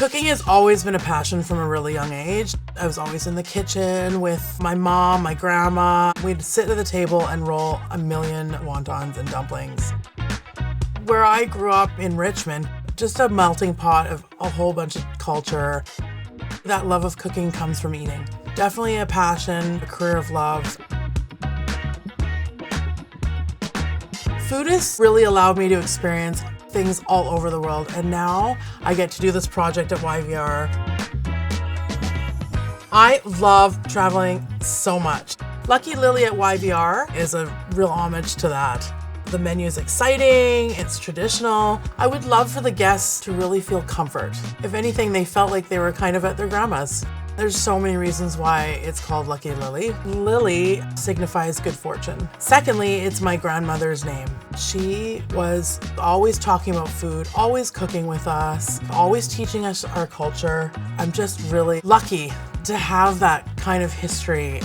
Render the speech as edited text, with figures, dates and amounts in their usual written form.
Cooking has always been a passion from a really young age. I was always in the kitchen with my mom, my grandma. We'd sit at the table and roll a million wontons and dumplings. Where I grew up in Richmond, just a melting pot of a whole bunch of culture. That love of cooking comes from eating. Definitely a passion, a career of love. Food has really allowed me to experience things all over the world, and now I get to do this project at YVR. I love traveling so much. Lucky Lily at YVR is a real homage to that. The menu is exciting, it's traditional. I would love for the guests to really feel comfort. If anything, they felt like they were kind of at their grandma's. There's so many reasons why it's called Lucky Lily. Lily signifies good fortune. Secondly, it's my grandmother's name. She was always talking about food, always cooking with us, always teaching us our culture. I'm just really lucky to have that kind of history.